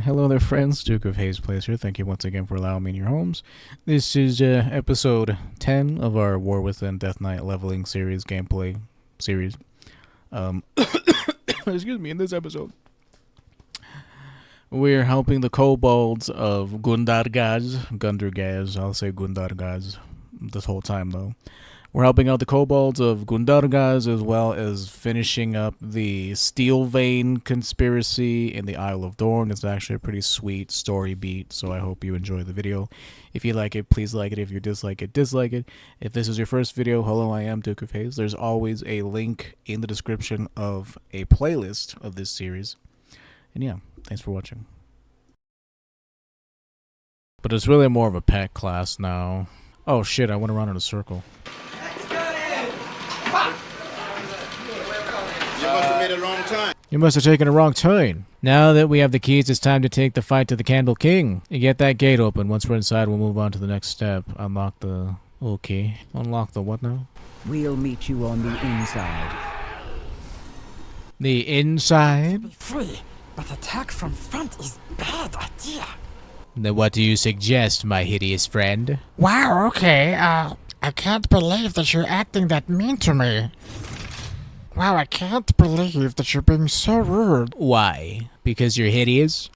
Hello there friends, Duke of Hayes Place here. Thank you once again for allowing me in your homes. This is episode 10 of our War Within Death Knight leveling series, gameplay series. Excuse me, in this episode, we're helping the kobolds of Gundargaz. I'll say Gundargaz this whole time though. We're helping out the kobolds of Gundargaz as well as finishing up the Steelvein conspiracy in the Isle of Dorn. It's actually a pretty sweet story beat, so I hope you enjoy the video. If you like it, please like it. If you dislike it, dislike it. If this is your first video, hello, I am Duke of Hayes. There's always a link in the description of a playlist of this series. And yeah, thanks for watching. But it's really more of a pet class now. Oh shit, I went around in a circle. You must have taken a wrong turn. Now that we have the keys, it's time to take the fight to the Candle King. You get that gate open. Once we're inside, we'll move on to the next step. Unlock the... Okay. Unlock the what now? We'll meet you on the inside. The inside? Be free, but attack from front is bad idea. Then what do you suggest, my hideous friend? Wow, okay, I can't believe that you're acting that mean to me. Wow, I can't believe that you're being so rude. Why? Because you're hideous?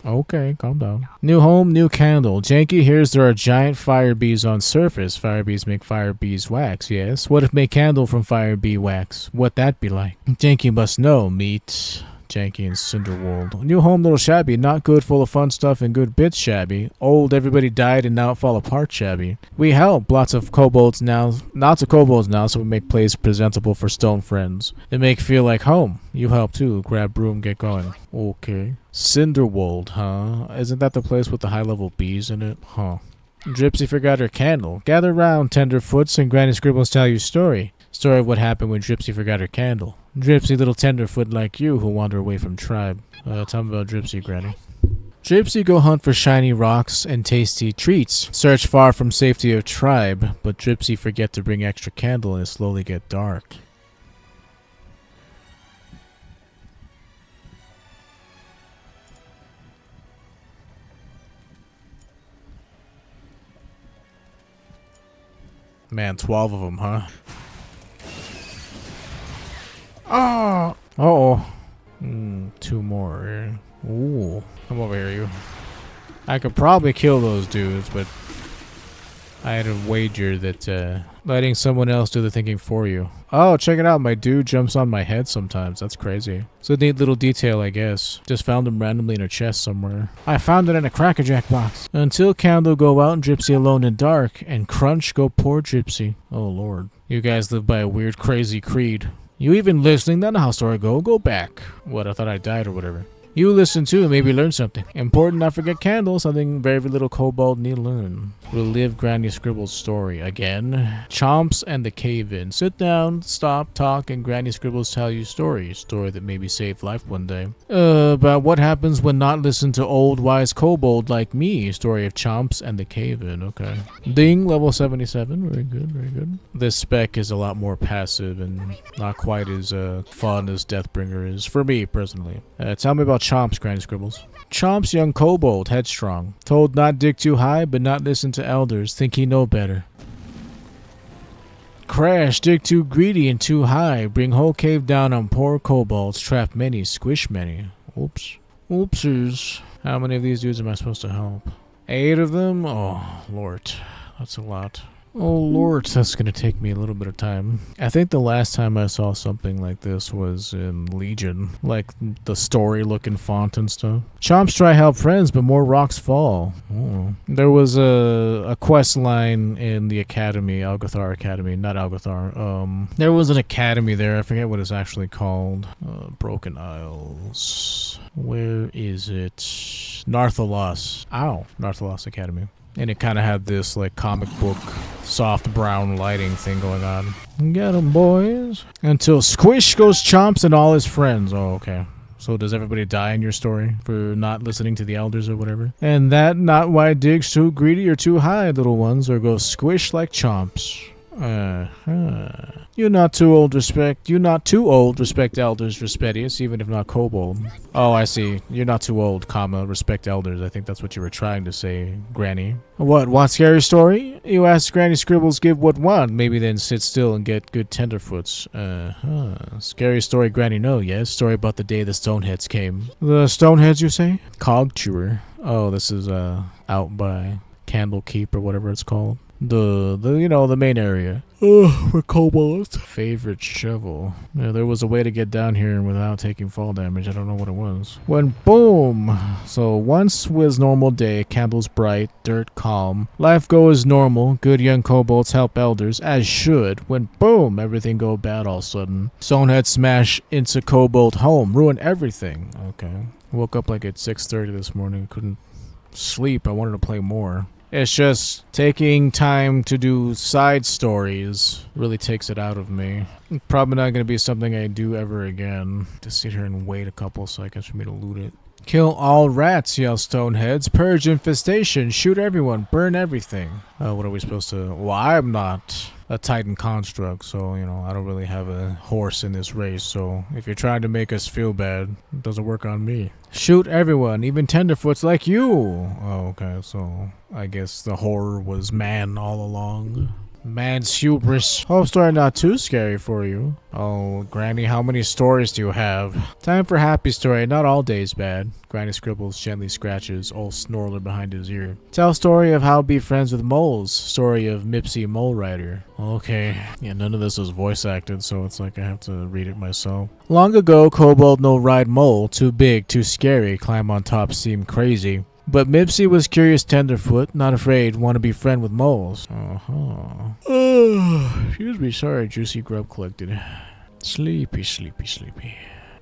Okay, calm down. New home, new candle. Janky hears there are giant fire bees on surface. Fire bees make fire bees wax, yes. What if make candle from fire bee wax? What that be like? Janky must know. Meet Janky and Cinderwald. New home, little shabby. Not good, full of fun stuff and good bits shabby. Old, everybody died and now it fall apart shabby. We help. Lots of kobolds now, so we make place presentable for stone friends. They make feel like home. You help too. Grab broom, get going. Okay. Cinderwald, huh? Isn't that the place with the high-level bees in it? Huh. Gypsy forgot her candle. Gather round, tenderfoots, and Granny Scribbles tell you story. Story of what happened when Gypsy forgot her candle. Gypsy, little tenderfoot like you who wander away from tribe. Tell me about Gypsy, Granny. Gypsy go hunt for shiny rocks and tasty treats. Search far from safety of tribe, but Gypsy forget to bring extra candle and it slowly get dark. Man, 12 of them, huh? Oh! Uh-oh. Two more. Ooh. Come over here, you. I could probably kill those dudes, but I had a wager that letting someone else do the thinking for you. Oh, check it out. My dude jumps on my head sometimes. That's crazy. It's a neat little detail, I guess. Just found him randomly in a chest somewhere. I found it in a crackerjack box. Until Candle go out and Gypsy alone in dark, and Crunch go poor Gypsy. Oh, Lord. You guys live by a weird, crazy creed. You even listening? That's not how story go. Go back. What, I thought I died or whatever. You listen too, maybe learn something. Important, not forget candle, something very little kobold need learn. Relive Granny Scribble's story again. Chomps and the cave-in. Sit down, stop, talk, and Granny Scribbles tell you story. Story that maybe saved life one day. About what happens when not listen to old wise kobold like me. Story of Chomps and the cave-in. Okay. Ding, level 77. Very good, very good. This spec is a lot more passive and not quite as fun as Deathbringer is, for me personally. Tell me about Chomps, Granny Scribbles. Chomps, young kobold, headstrong. Told not dig too high, but not listen to elders. Think he know better. Crash, dig too greedy and too high. Bring whole cave down on poor kobolds. Trap many, squish many. Oops. Oopsies. How many of these dudes am I supposed to help? 8 of them? Oh, Lord. That's a lot. Oh Lord, that's gonna take me a little bit of time. I think the last time I saw something like this was in Legion, like the story-looking font and stuff. Chomps try help friends, but more rocks fall. Oh. There was a quest line in the academy, Algothar Academy, not Algothar. There was an academy there. I forget what it's actually called. Broken Isles. Where is it? Narthalos. Ow, Narthalos Academy. And it kind of had this like comic book soft brown lighting thing going on. Get 'em, boys. Until Squish goes Chomps and all his friends. Oh, okay. So does everybody die in your story for not listening to the elders or whatever? And that not why digs too greedy or too high, little ones, or go squish like chomps. You're not too old, respect. You're not too old, respect elders, Respedius, even if not kobold. Oh, I see. You're not too old, comma, respect elders. I think that's what you were trying to say, Granny. What scary story? You ask Granny Scribbles give what want, maybe then sit still and get good tenderfoots. Scary story Granny know, yes? Story about the day the Stoneheads came. The Stoneheads, you say? Cog Chewer. Oh, this is, out by Candle Keep or whatever it's called. The main area. For kobolds. Favorite shovel. Yeah, there was a way to get down here without taking fall damage. I don't know what it was. When boom! So once was normal day, candles bright, dirt calm. Life goes normal, good young kobolds help elders, as should. When boom, everything go bad all of a sudden. Stonehead smash into kobold home, ruin everything. Okay. Woke up like at 6:30 this morning, couldn't sleep, I wanted to play more. It's just taking time to do side stories really takes it out of me. Probably not going to be something I do ever again. To sit here and wait a couple seconds for me to loot it. Kill all rats, yell Stoneheads. Purge infestation. Shoot everyone. Burn everything. What are we supposed to... Well, I'm not a Titan construct, so, I don't really have a horse in this race, so if you're trying to make us feel bad, it doesn't work on me. Shoot everyone, even tenderfoots like you! Oh, okay, so I guess the horror was man all along. Man's hubris. Hope story not too scary for you. Oh, Granny, how many stories do you have? Time for happy story, not all days bad. Granny scribbles, gently scratches old Snorler behind his ear. Tell story of how be friends with moles. Story of Mipsy Mole Rider. Okay, yeah, none of this was voice acted, so it's like I have to read it myself. Long ago, kobold no ride mole. Too big, too scary, climb on top seem crazy. But Mipsy was curious tenderfoot, not afraid, want to be friend with moles. Excuse me, sorry, juicy grub collected. Sleepy, sleepy, sleepy.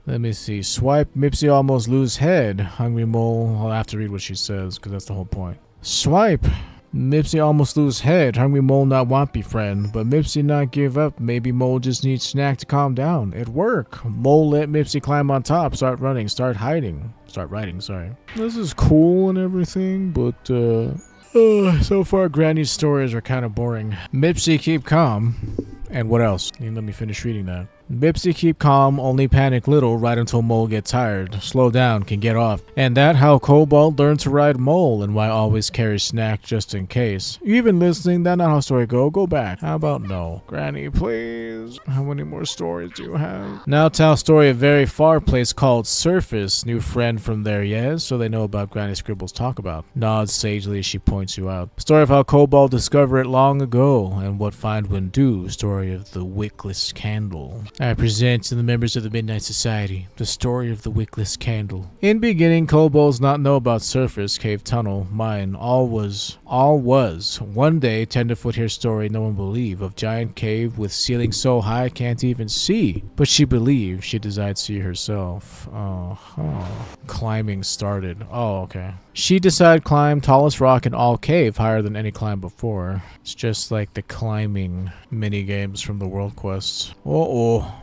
Let me see. Swipe, Mipsy almost lose head. Hungry mole, I'll have to read what she says, because that's the whole point. Swipe. Mipsy almost lose head. Hungry mole not want be friend, but Mipsy not give up. Maybe mole just needs snack to calm down. It work. Mole let Mipsy climb on top, start running, start hiding. Start writing, sorry. This is cool and everything, but so far Granny's stories are kind of boring. Mipsy keep calm. And what else? Let me finish reading that. Mipsy keep calm, only panic little, right until Mole get tired. Slow down, can get off. And that how Kobold learned to ride Mole, and why always carry snack just in case. You even listening? That not how story go. Go back. How about no? Granny, please. How many more stories do you have? Now tell story of very far place called Surface. New friend from there, yes? So they know about Granny Scribbles talk about. Nods sagely as she points you out. Story of how Kobold discovered it long ago, and what find when do. Story of the wickless candle. I present to the members of the Midnight Society the story of the wickless candle. In beginning, kobolds not know about surface, cave, tunnel, mine. All was. One day, tenderfoot hear story no one believe of giant cave with ceiling so high can't even see. But she believed. She desired to see herself. Climbing started. Oh, okay. She decided climb tallest rock in all cave, higher than any climb before. It's just like the climbing mini games from the World Quests.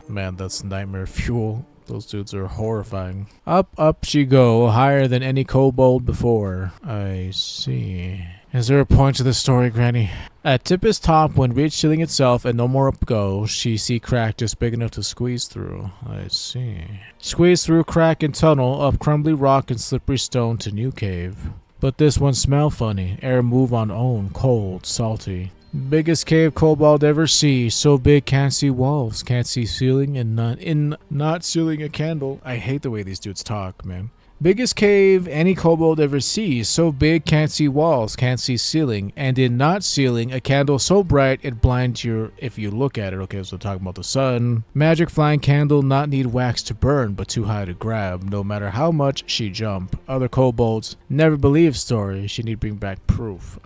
Man, that's nightmare fuel. Those dudes are horrifying. Up she go, higher than any kobold before. I see. Is there a point to this story, Granny? At Tipp's top, when reached ceiling itself and no more up go, she see crack just big enough to squeeze through. I see. Squeeze through crack and tunnel, up crumbly rock and slippery stone to new cave. But this one smell funny, air move on own, cold, salty. Biggest cave kobold ever see, so big can't see walls, can't see ceiling, and not ceiling a candle. I hate the way these dudes talk, man. Biggest cave any kobold ever sees, so big can't see walls, can't see ceiling, and in not ceiling, a candle so bright it blinds you if you look at it. Okay, so talking about the sun. Magic flying candle not need wax to burn, but too high to grab, no matter how much she jump. Other kobolds never believe story, she need bring back proof.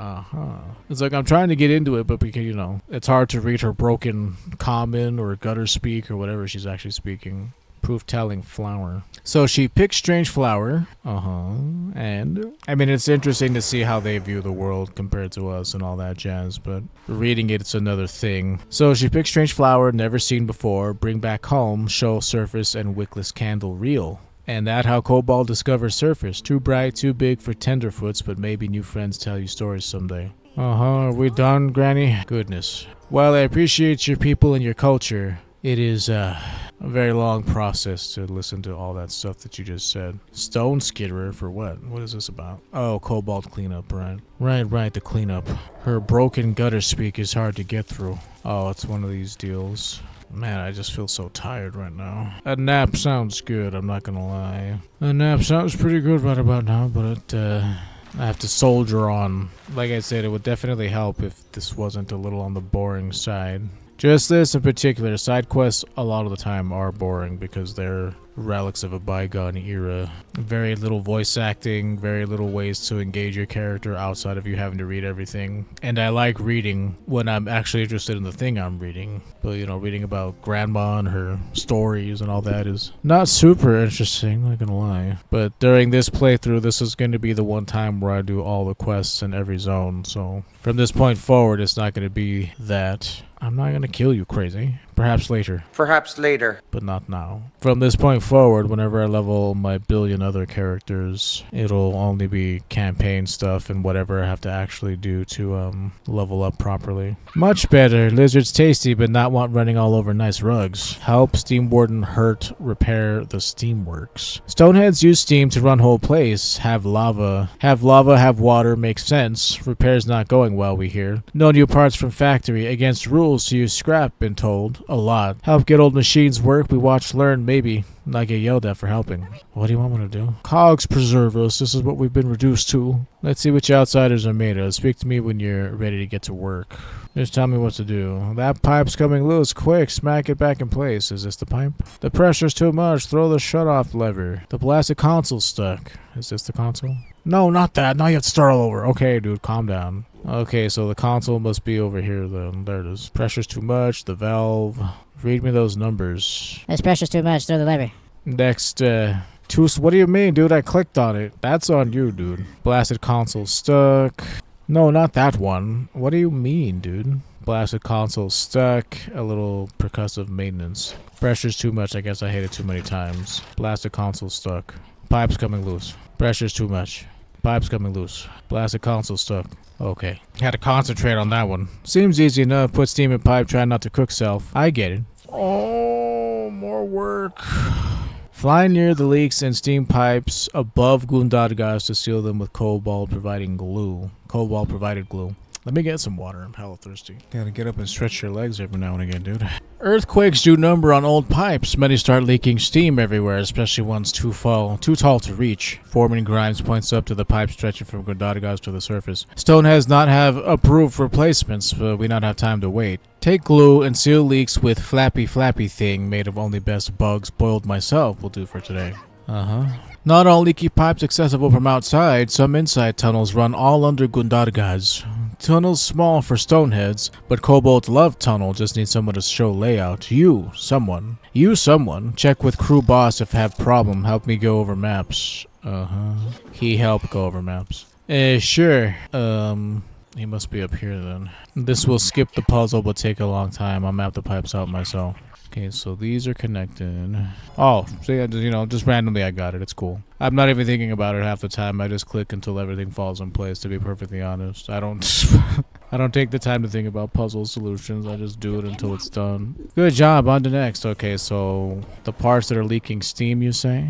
It's like I'm trying to get into it, but because, it's hard to read her broken common or gutter speak or whatever she's actually speaking. Proof telling flower. So she picked strange flower. And I mean, it's interesting to see how they view the world compared to us and all that jazz, but reading it's another thing. So she picked strange flower never seen before, bring back home, show surface and wickless candle real. And that how Cobalt discovers surface. Too bright, too big for tenderfoots, but maybe new friends tell you stories someday. Are we done, Granny? Goodness. Well, I appreciate your people and your culture. It is a very long process to listen to all that stuff that you just said. Stone skitterer for what? What is this about? Oh, Cobalt cleanup, right? Right, the cleanup. Her broken gutter speak is hard to get through. Oh, it's one of these deals. Man, I just feel so tired right now. A nap sounds good, I'm not gonna lie. A nap sounds pretty good right about now, but I have to soldier on. Like I said, it would definitely help if this wasn't a little on the boring side. Just this in particular, side quests a lot of the time are boring because they're relics of a bygone era. Very little voice acting, very little ways to engage your character outside of you having to read everything. And I like reading when I'm actually interested in the thing I'm reading. But, you know, reading about Grandma and her stories and all that is not super interesting, not gonna lie. But during this playthrough, this is going to be the one time where I do all the quests in every zone. So from this point forward, it's not going to be that. I'm not gonna kill you, crazy. Perhaps later. Perhaps later. But not now. From this point forward, whenever I level my billion other characters, it'll only be campaign stuff and whatever I have to actually do to level up properly. Much better. Lizard's tasty, but not want running all over nice rugs. Help Steam Warden hurt repair the steamworks. Stoneheads use steam to run whole place. Have lava, have water, makes sense. Repair's not going well, we hear. No new parts from factory. Against rules to use scrap, been told. A lot. Help get old machines work. We watch, learn, maybe. Not get yelled at for helping. What do you want me to do? Cogs preserve us. This is what we've been reduced to. Let's see what you outsiders are made of. Speak to me when you're ready to get to work. Just tell me what to do. That pipe's coming loose. Quick, smack it back in place. Is this the pipe? The pressure's too much. Throw the shut-off lever. The blasted console's stuck. Is this the console? No, not that. Now you have to start all over. Okay, dude, calm down. Okay, so the console must be over here then. There it is. Pressure's too much. The valve. Read me those numbers. This pressure's too much. Throw the lever. Next, what do you mean, dude? I clicked on it. That's on you, dude. Blasted console stuck. No, not that one. What do you mean, dude? Blasted console stuck. A little percussive maintenance. Pressure's too much. I guess I hit it too many times. Blasted console stuck. Pipe's coming loose. Pressure's too much. Pipe's coming loose. Blasted console stuck. Okay. Had to concentrate on that one. Seems easy enough. Put steam in pipe. Try not to cook self. I get it. Oh, more work. Fly near the leaks and steam pipes above Gundargas to seal them with cobalt providing glue. Cobalt provided glue. Let me get some water. I'm hella thirsty. Gotta get up and stretch your legs every now and again, dude. Earthquakes do number on old pipes. Many start leaking steam everywhere, especially ones too tall to reach. Foreman Grimes points up to the pipe stretching from Gondadagas to the surface. Stoneheads not have approved replacements, but we not have time to wait. Take glue and seal leaks with flappy thing made of only best bugs boiled myself will do for today. Not all leaky pipes accessible from outside. Some inside tunnels run all under Gundargas. Tunnel's small for stoneheads, but Cobalt love tunnel. Just need someone to show layout. You, someone. Check with crew boss if have problem. Help me go over maps. He help go over maps. Sure. He must be up here then. This will skip the puzzle but take a long time. I'll map the pipes out myself. Okay, so these are connected. Oh, so yeah, just randomly I got it. It's cool. I'm not even thinking about it half the time. I just click until everything falls in place, to be perfectly honest. I don't take the time to think about puzzle solutions. I just do it until it's done. Good job. On to next. Okay, so the parts that are leaking steam, you say?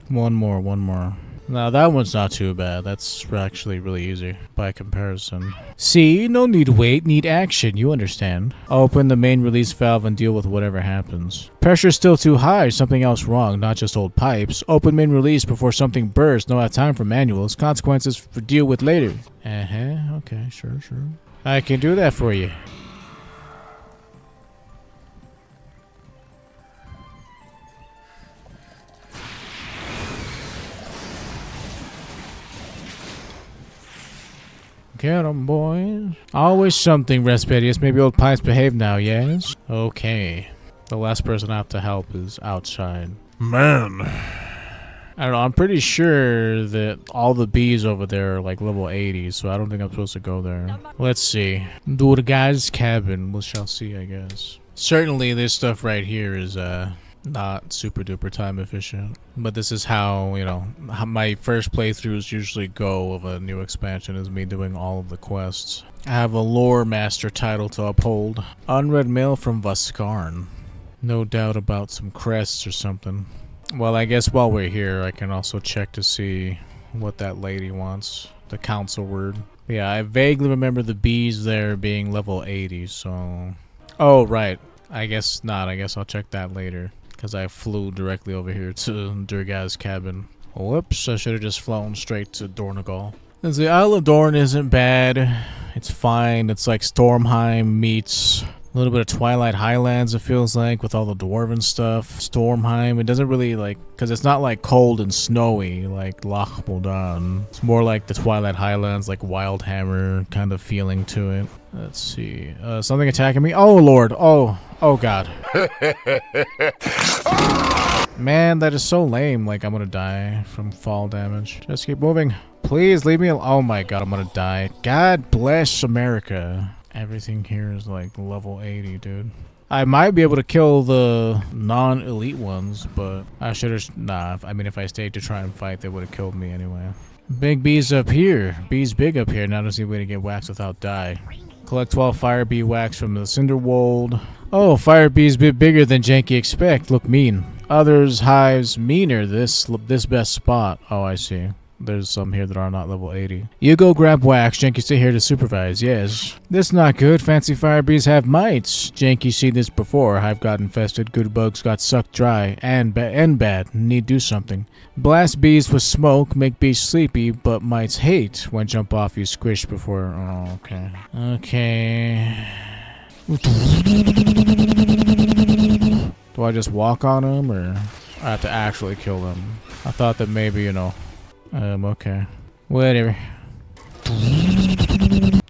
One more. Now that one's not too bad. That's actually really easy by comparison. See, no need wait, need action, you understand. Open the main release valve and deal with whatever happens. Pressure's still too high, something else wrong, not just old pipes. Open main release before something bursts, no have time for manuals. Consequences for deal with later. Okay, sure. I can do that for you. Get 'em, boys. Always something, Respedius. Maybe old pipes behave now, yes? Okay. The last person I have to help is outside. Man. I don't know, I'm pretty sure that all the bees over there are like level 80, so I don't think I'm supposed to go there. Let's see. Do the guy's cabin. We shall see, I guess. Certainly this stuff right here is not super duper time efficient. But this is how, you know, how my first playthroughs usually go of a new expansion, is me doing all of the quests. I have a lore master title to uphold. Unread mail from Vaskarn. No doubt about some crests or something. Well, I guess while we're here, I can also check to see what that lady wants. The council word. Yeah, I vaguely remember the bees there being level 80, so... Oh, right. I guess not. I guess I'll check that later. Because I flew directly over here to Durga's cabin. Whoops, I should have just flown straight to Dornogal. Because the Isle of Dorn isn't bad. It's fine. It's like Stormheim meets a little bit of Twilight Highlands, it feels like, with all the dwarven stuff. Stormheim, it doesn't really like... Because it's not like cold and snowy like Loch Modan. It's more like the Twilight Highlands, like Wildhammer kind of feeling to it. Let's see. Something attacking me? Oh, Lord. Oh God. Man, that is so lame. Like, I'm gonna die from fall damage. Just keep moving. Please leave me alone. Oh my God, I'm gonna die. God bless America. Everything here is like level 80, dude. I might be able to kill the non-elite ones, but I should have... Nah, I mean, if I stayed to try and fight, they would have killed me anyway. Big bees up here. Bees big up here. Now there's a way to get waxed without die. Collect 12 fire bee wax from the Cinderwold. Oh, fire bees bit bigger than Janky expect. Look mean. Others hives meaner. This best spot. Oh, I see. There's some here that are not level 80. You go grab wax. Janky stay here to supervise. Yes. This not good. Fancy fire bees have mites. Janky seen this before. Hive got infested. Good bugs got sucked dry. And bad. Need do something. Blast bees with smoke. Make bees sleepy. But mites hate when jump off you squish before. Oh, okay. Okay. Do I just walk on them, or I have to actually kill them? I thought that maybe, you know... okay. Whatever.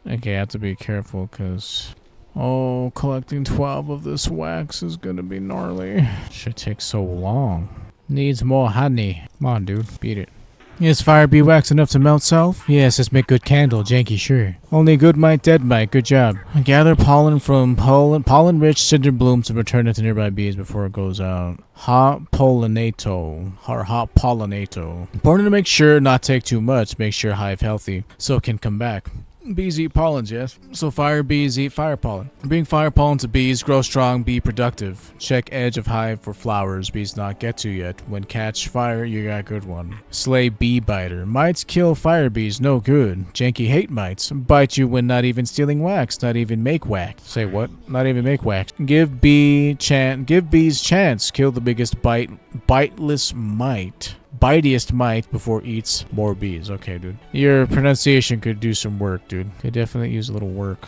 Okay, I have to be careful, because... Oh, collecting 12 of this wax is gonna be gnarly. Should take so long. Needs more honey. Come on, dude. Beat it. Is fire bee wax enough to melt self? Yes, let's make good candle, Janky, sure. Only good mite, dead mite, good job. Gather pollen from pollen-rich cinder blooms and return it to nearby bees before it goes out. Hot pollinato, or hot pollinato. Important to make sure not take too much, make sure hive healthy, so it can come back. Bees eat pollens, yes? So fire bees eat fire pollen. Bring fire pollen to bees, grow strong, be productive. Check edge of hive for flowers bees not get to yet. When catch fire, you got a good one. Slay bee biter. Mites kill fire bees, no good. Janky hate mites. Bite you when not even stealing wax, not even make wax. Say what? Not even make wax. Give bees chance. Kill the biggest biteless mite. Bitiest mite before eats more bees. Okay, dude. Your pronunciation could do some work, dude. Could definitely use a little work.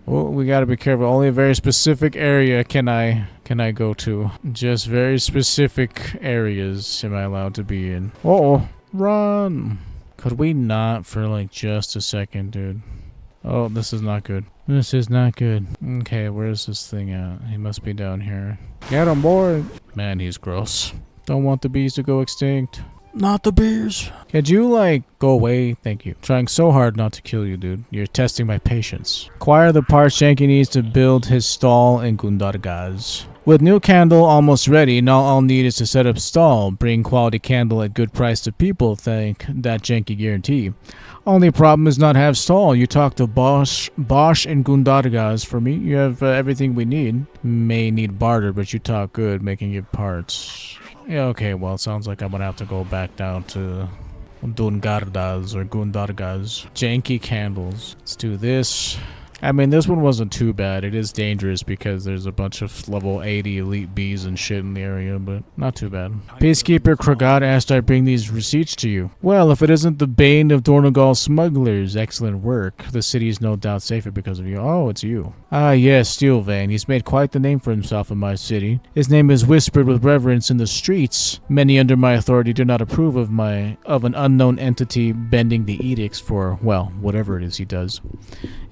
Oh, we gotta be careful. Only a very specific area can I go to. Just very specific areas am I allowed to be in. Uh-oh. Run! Could we not for like just a second, dude? Oh, this is not good. This is not good. Okay, where's this thing at? He must be down here. Get on board! Man, he's gross. Don't want the bees to go extinct. Not the bees. Could you, like, go away? Thank you. Trying so hard not to kill you, dude. You're testing my patience. Acquire the parts Janky needs to build his stall in Gundargaz. With new candle almost ready, now all need is to set up stall. Bring quality candle at good price to people, thank that Janky guarantee. Only problem is not have stall. You talk to Bosch and Gundargaz for me. You have everything we need. May need barter, but you talk good, making you parts. Yeah, okay, well, it sounds like I'm gonna have to go back down to Dungardas or Gundargaz. Janky candles. Let's do this. I mean, this one wasn't too bad. It is dangerous because there's a bunch of level 80 elite bees and shit in the area, but not too bad. Peacekeeper Kragad asked I bring these receipts to you. Well, if it isn't the bane of Dornogal smugglers, excellent work. The city is no doubt safer because of you. Oh, it's you. Ah, yes, Steelvein. He's made quite the name for himself in my city. His name is whispered with reverence in the streets. Many under my authority do not approve of an unknown entity bending the edicts for, well, whatever it is he does.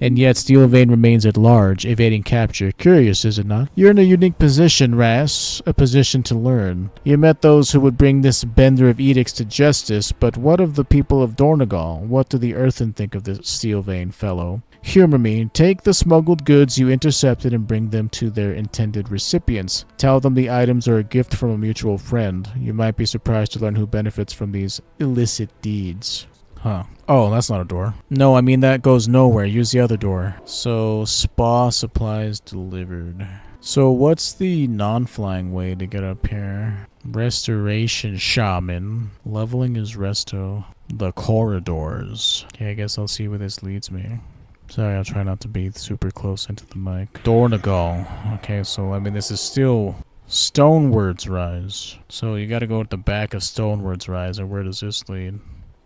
and yet Steelvein remains at large, evading capture. Curious, is it not? You're in a unique position, Ras, a position to learn. You met those who would bring this bender of edicts to justice, but what of the people of Dornegal? What do the Earthen think of this Steelvein fellow? Humor me. Take the smuggled goods you intercepted and bring them to their intended recipients. Tell them the items are a gift from a mutual friend. You might be surprised to learn who benefits from these illicit deeds. Huh. Oh, that's not a door. No, I mean that goes nowhere. Use the other door. So, spa supplies delivered. So what's the non-flying way to get up here? Restoration shaman. Leveling is resto. The corridors. Okay, I guess I'll see where this leads me. Sorry, I'll try not to be super close into the mic. Dornegal. Okay, so I mean this is still Stonewards Rise. So you gotta go at the back of Stonewards Rise, or where does this lead?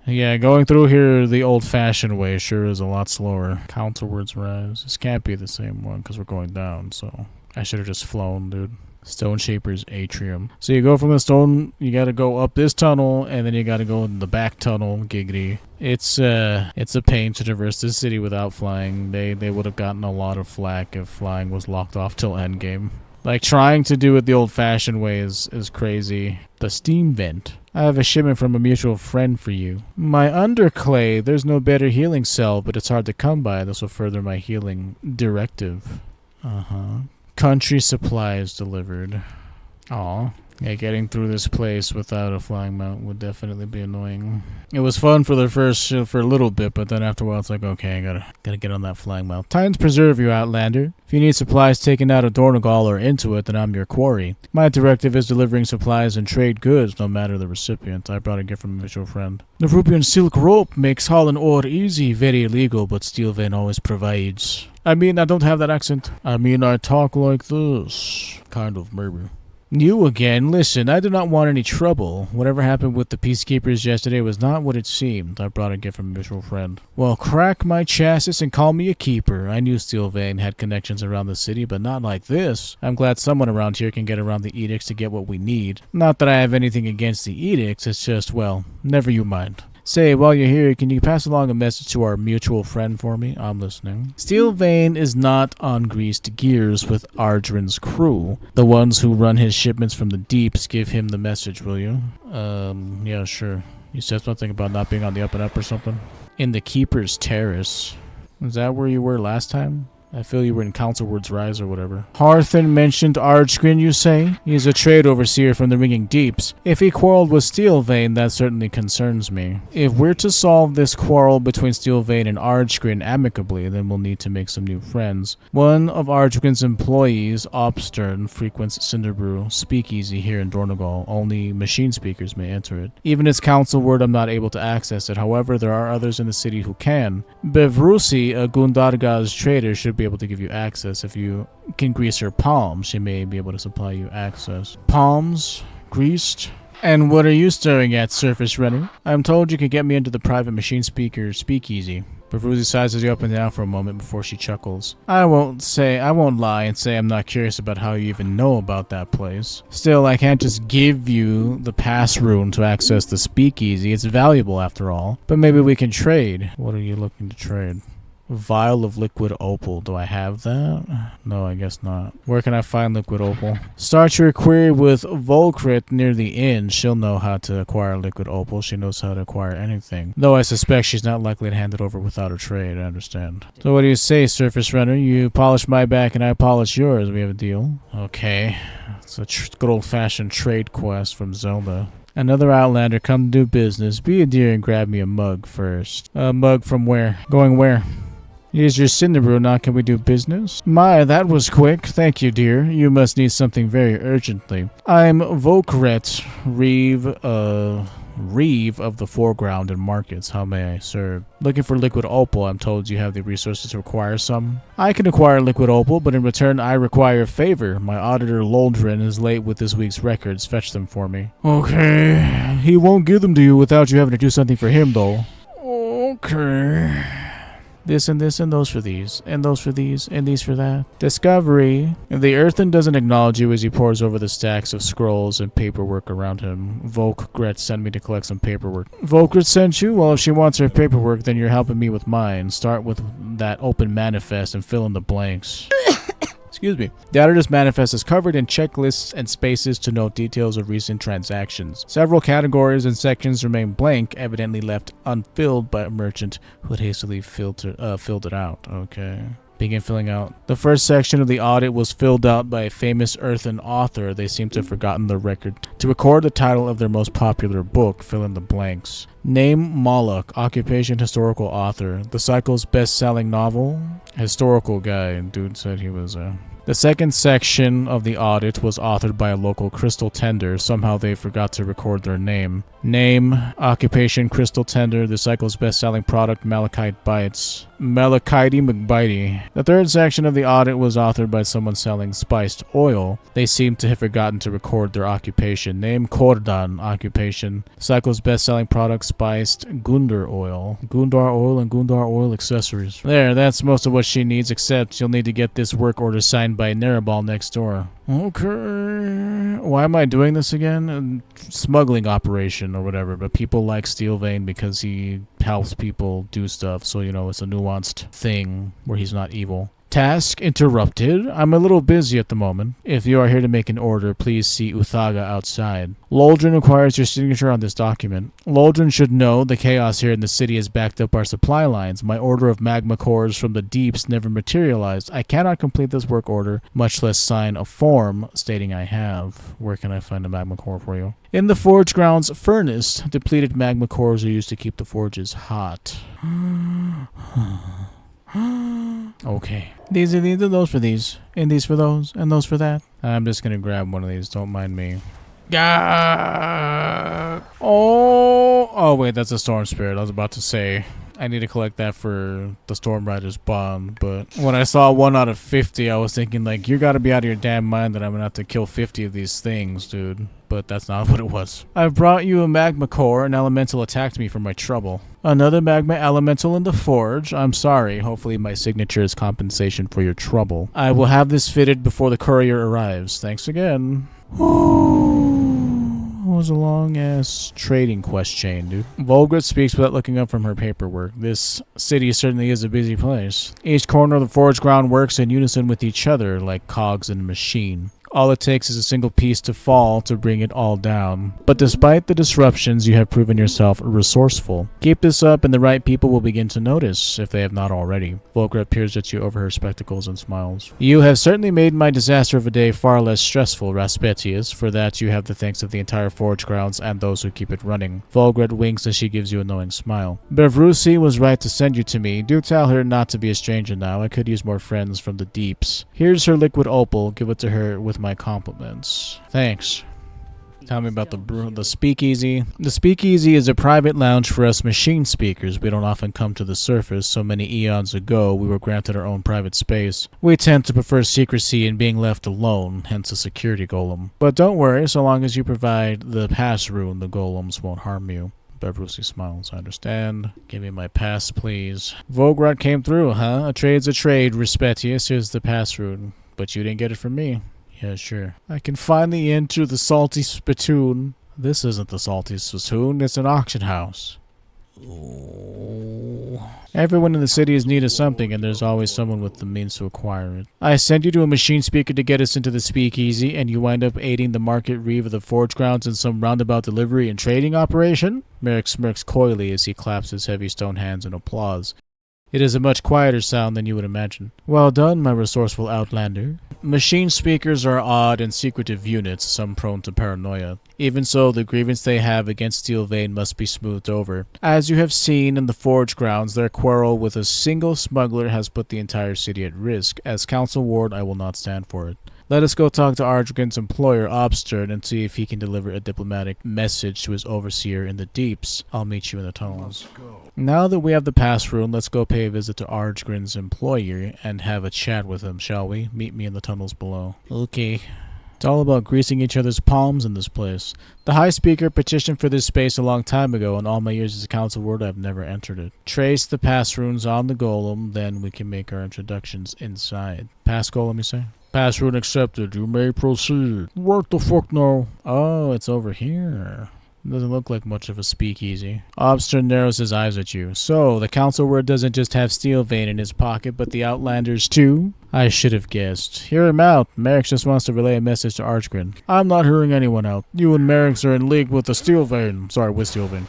Yeah, going through here the old-fashioned way sure is a lot slower. Counterwards Rise. This can't be the same one because we're going down, so I should have just flown, dude. Stone Shaper's Atrium. So you go from the stone, you gotta go up this tunnel, and then you gotta go in the back tunnel, giggity. It's a pain to traverse this city without flying. They would have gotten a lot of flack if flying was locked off till endgame. Like, trying to do it the old-fashioned way is crazy. The steam vent. I have a shipment from a mutual friend for you. My underclay. There's no better healing cell, but it's hard to come by. This will further my healing directive. Country supplies delivered. Aw. Yeah, getting through this place without a flying mount would definitely be annoying. It was fun for for a little bit, but then after a while it's like, okay, I gotta get on that flying mount. Times preserve you, Outlander. If you need supplies taken out of Dornegal or into it, then I'm your quarry. My directive is delivering supplies and trade goods, no matter the recipient. I brought a gift from a mutual friend. The Rubian silk rope makes hauling ore easy, very illegal, but Steelvein always provides. I mean, I don't have that accent. I mean, I talk like this. Kind of, maybe. You again. Listen, I do not want any trouble. Whatever happened with the peacekeepers yesterday was not what it seemed. I brought a gift from a mutual friend. Well, crack my chassis and call me a keeper. I knew Steelvein had connections around the city, but not like this. I'm glad someone around here can get around the edicts to get what we need. Not that I have anything against the edicts, it's just, well, never you mind. Say, while you're here, can you pass along a message to our mutual friend for me? I'm listening. Steelvein is not on greased gears with Ardrin's crew. The ones who run his shipments from the deeps. Give him the message, will you? Yeah, sure. You said something about not being on the up and up or something? In the Keeper's Terrace. Is that where you were last time? I feel you were in Councilward's Rise or whatever. Harthen mentioned Ardgrin, you say? He's a trade overseer from the Ringing Deeps. If he quarreled with Steelvein, that certainly concerns me. If we're to solve this quarrel between Steelvein and Ardgrin amicably, then we'll need to make some new friends. One of Ardgrin's employees, Obstern, frequents Cinderbrew Speakeasy here in Dornegal. Only machine speakers may enter it. Even its council word, I'm not able to access it. However, there are others in the city who can. Bevrusi, a Gundarga's trader, should be able to give you access. If you can grease her palms, she may be able to supply you access. Palms? Greased? And what are you staring at, Surface Runner? I'm told you can get me into the private machine speaker speakeasy. Bavruzi sizes you up and down for a moment before she chuckles. I won't lie and say I'm not curious about how you even know about that place. Still, I can't just give you the pass rune to access the speakeasy. It's valuable after all. But maybe we can trade. What are you looking to trade? Vial of liquid opal. Do I have that? No, I guess not. Where can I find liquid opal? Start your query with Volcrit near the inn. She'll know how to acquire liquid opal. She knows how to acquire anything. Though I suspect she's not likely to hand it over without a trade, I understand. So what do you say, Surface Runner? You polish my back and I polish yours. We have a deal? Okay. It's a good old-fashioned trade quest from Zelda. Another Outlander, come to do business. Be a dear and grab me a mug first. A mug from where? Going where? Here's your Cinderbrew. Now can we do business? My, that was quick. Thank you, dear. You must need something very urgently. I'm Volkret, Reeve of the Foreground and Markets. How may I serve? Looking for liquid opal. I'm told you have the resources to acquire some. I can acquire liquid opal, but in return I require a favor. My auditor Loldrin is late with this week's records. Fetch them for me. Okay. He won't give them to you without you having to do something for him, though. Okay. This and this and those for these, and those for these, and these for that. Discovery. The earthen doesn't acknowledge you as he pores over the stacks of scrolls and paperwork around him. Volkgret sent me to collect some paperwork. Volkgret sent you? Well, if she wants her paperwork, then you're helping me with mine. Start with that open manifest and fill in the blanks. Excuse me. The auditor's manifest is covered in checklists and spaces to note details of recent transactions. Several categories and sections remain blank, evidently left unfilled by a merchant who had hastily filled it out. Okay. Begin filling out. The first section of the audit was filled out by a famous earthen author. They seem to have forgotten the record. To record the title of their most popular book, fill in the blanks. Name Moloch. Occupation historical author. The cycle's best-selling novel. Historical guy. Dude said he was The second section of the audit was authored by a local crystal tender. Somehow they forgot to record their name. Name, occupation, crystal tender, the cycle's best-selling product, Malachite Bites. Malachite McBitey. The third section of the audit was authored by someone selling spiced oil. They seem to have forgotten to record their occupation. Name, Kordan, occupation, cycle's best-selling product, spiced Gundar oil. Gundar oil and Gundar oil accessories. There, that's most of what she needs, except you'll need to get this work order signed by Narabal next door. Okay. Why am I doing this again? Smuggling operation or whatever, but people like Steelvein because he helps people do stuff, so, you know, it's a nuanced thing where he's not evil. Task interrupted. I'm a little busy at the moment. If you are here to make an order, please see Uthaga outside. Loldrin requires your signature on this document. Loldrin should know the chaos here in the city has backed up our supply lines. My order of magma cores from the deeps never materialized. I cannot complete this work order, much less sign a form stating I have. Where can I find a magma core for you? In the forge grounds furnace, depleted magma cores are used to keep the forges hot. Okay. These are those for these, and these for those, and those for that. I'm just gonna grab one of these, don't mind me. Oh wait, that's a storm spirit. I was about to say I need to collect that for the Storm Rider's bond, but when I saw 1 out of 50, I was thinking, like, you gotta be out of your damn mind that I'm gonna have to kill 50 of these things, dude. But that's not what it was. I've brought you a magma core. An elemental attacked me for my trouble. Another magma elemental in the forge. I'm sorry. Hopefully my signature is compensation for your trouble. I will have this fitted before the courier arrives. Thanks again. It was a long-ass trading quest chain, dude. Volgret speaks without looking up from her paperwork. This city certainly is a busy place. Each corner of the forge ground works in unison with each other, like cogs in a machine. All it takes is a single piece to fall to bring it all down. But despite the disruptions, you have proven yourself resourceful. Keep this up and the right people will begin to notice, if they have not already. Volkra peers at you over her spectacles and smiles. You have certainly made my disaster of a day far less stressful, Raspetius. For that, you have the thanks of the entire forge grounds and those who keep it running. Volgret winks as she gives you a knowing smile. Bevrusi was right to send you to me. Do tell her not to be a stranger now. I could use more friends from the deeps. Here's her liquid opal. Give it to her with my compliments. Thanks. Tell me about the speakeasy. The speakeasy is a private lounge for us machine speakers. We don't often come to the surface. So many eons ago, we were granted our own private space. We tend to prefer secrecy and being left alone, hence a security golem. But don't worry, so long as you provide the pass rune, the golems won't harm you. Bevrusi smiles. I understand. Give me my pass, please. Vogrot came through, huh? A trade's a trade, Respetius. Here's the pass rune. But you didn't get it from me. Yeah, sure. I can finally enter the Salty Spittoon. This isn't the Salty Spittoon, it's an auction house. Ooh. Everyone in the city is in need of something, and there's always someone with the means to acquire it. I sent you to a machine speaker to get us into the speakeasy, and you wind up aiding the market reeve of the forge grounds in some roundabout delivery and trading operation? Merrick smirks coyly as he claps his heavy stone hands in applause. It is a much quieter sound than you would imagine. Well done, my resourceful outlander. Machine speakers are odd and secretive units, some prone to paranoia. Even so, the grievance they have against Steelvein must be smoothed over. As you have seen in the forge grounds, their quarrel with a single smuggler has put the entire city at risk. As council ward, I will not stand for it. Let us go talk to Ardrigan's employer, Obstern, and see if he can deliver a diplomatic message to his overseer in the deeps. I'll meet you in the tunnels. Now that we have the pass rune, let's go pay a visit to Ardrigan's employer and have a chat with him, shall we? Meet me in the tunnels below. Okay. It's all about greasing each other's palms in this place. The High Speaker petitioned for this space a long time ago, and all my years as a council ward I've never entered it. Trace the pass runes on the golem, then we can make our introductions inside. Pass golem, you say? Pass rune accepted. You may proceed. What the fuck no? Oh, it's over here. Doesn't look like much of a speakeasy. Obstern narrows his eyes at you. So, the council word doesn't just have Steelvein in his pocket, but the Outlanders too? I should have guessed. Hear him out. Merrick just wants to relay a message to Archgrin. I'm not hearing anyone out. You and Merrick are in league with the Steelvein. Sorry, with Steelvein.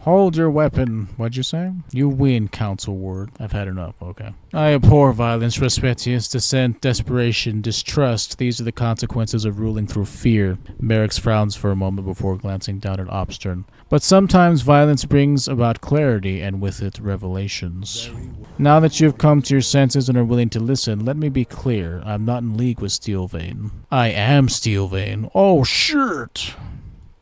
Hold your weapon. What'd you say? You win, Council Ward. I've had enough. Okay. I abhor violence, Respetius, dissent, desperation, distrust. These are the consequences of ruling through fear. Merrick frowns for a moment before glancing down at Obstern. But sometimes violence brings about clarity, and with it, revelations. Now that you've come to your senses and are willing to listen, let me be clear. I'm not in league with Steelvein. I am Steelvein. Oh, shit!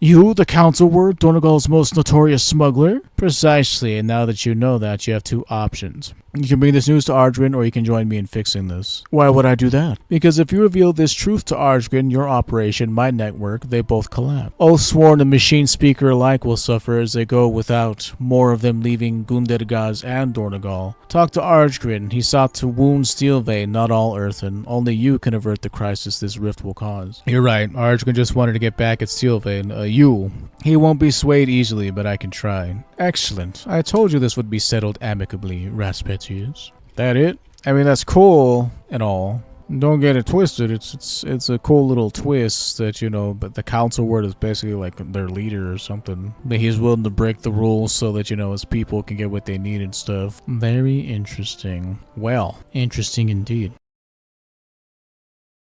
You, the council word, Donegal's most notorious smuggler? Precisely, and now that you know that, you have two options. You can bring this news to Archgrin, or you can join me in fixing this. Why would I do that? Because if you reveal this truth to Archgrin, your operation, my network, they both collapse. Oath sworn and machine speaker alike will suffer as they go without, more of them leaving Gundergaz and Donegal. Talk to Archgrin. He sought to wound Steelvein, not all Earthen. Only you can avert the crisis this rift will cause. You're right. Archgrin just wanted to get back at Steelvein. You. He won't be swayed easily, but I can try. Excellent. I told you this would be settled amicably, Raspetius. That it? I mean, that's cool and all. Don't get it twisted. It's a cool little twist that, you know, but the council word is basically like their leader or something. That he's willing to break the rules so that, you know, his people can get what they need and stuff. Very interesting. Well, interesting indeed.